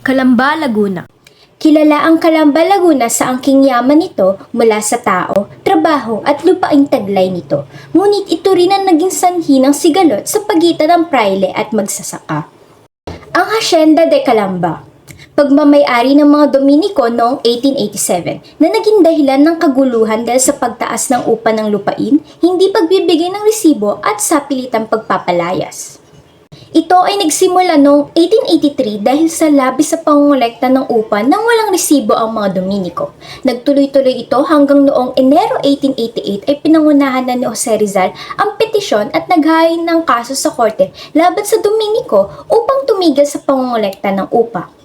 Calamba, Laguna. Kilala ang Calamba, Laguna sa angking yaman nito mula sa tao, trabaho at lupaing taglay nito. Ngunit ito rin ang naging sanhi ng sigalot sa pagitan ng praile at magsasaka. Ang Hacienda de Calamba, pagmamay-ari ng mga Dominiko noong 1887 na naging dahilan ng kaguluhan dahil sa pagtaas ng upa ng lupain, hindi pagbibigay ng resibo at sapilitang pagpapalayas. Ito ay nagsimula noong 1883 dahil sa labis sa pangongolekta ng upa nang walang resibo ang mga Dominiko. Nagtuloy-tuloy ito hanggang noong Enero 1888 ay pinangunahan na ni Jose Rizal ang petisyon at naghain ng kaso sa korte laban sa Dominiko upang tumigil sa pangongolekta ng upa.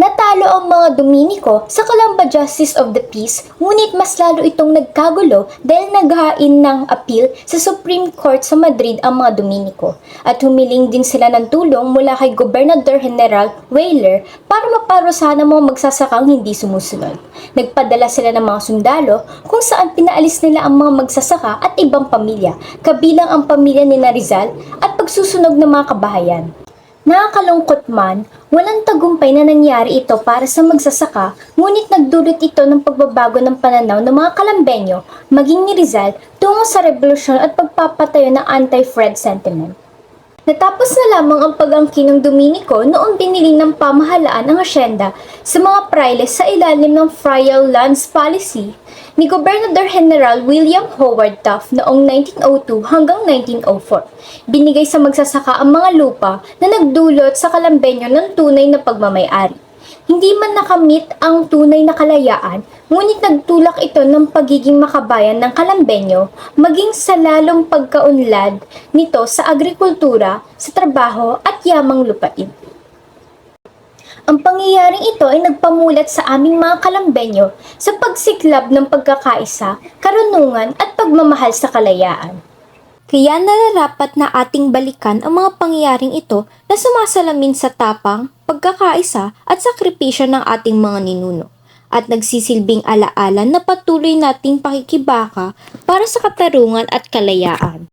Natalo ang mga Dominiko sa Calamba Justice of the Peace, ngunit mas lalo itong nagkagulo dahil naghain ng appeal sa Supreme Court sa Madrid ang mga Dominiko at humiling din sila ng tulong mula kay Gobernador General Weyler para maparusahan ang mga magsasakang hindi sumusunod. Nagpadala sila ng mga sundalo kung saan pinaalis nila ang mga magsasaka at ibang pamilya, kabilang ang pamilya ni Rizal at pagsusunog ng mga kabahayan. Nakakalungkot man, walang tagumpay na nangyari ito para sa magsasaka, ngunit nagdulot ito ng pagbabago ng pananaw ng mga Calambeño, maging ni Rizal, tungo sa revolusyon at pagpapatayo ng anti-Fred sentiment. Natapos na lamang ang pag-angkin ng Dominiko noong biniling ng pamahalaan ang asyenda sa mga praile sa ilalim ng Friar Lands Policy ni Gobernador General William Howard Taft noong 1902 hanggang 1904. Binigay sa magsasaka ang mga lupa na nagdulot sa Calambeño ng tunay na pagmamay-ari. Hindi man nakamit ang tunay na kalayaan, ngunit nagtulak ito ng pagiging makabayan ng Calambeño, maging sa lalong pagkaunlad nito sa agrikultura, sa trabaho at yamang lupain. Ang pangyayaring ito ay nagpamulat sa aming mga Calambeño sa pagsiklab ng pagkakaisa, karunungan at pagmamahal sa kalayaan. Kaya nararapat na ating balikan ang mga pangyayaring ito na sumasalamin sa tapang, pagkakaisa at sakripisyo ng ating mga ninuno at nagsisilbing alaala na patuloy nating pakikibaka para sa katarungan at kalayaan.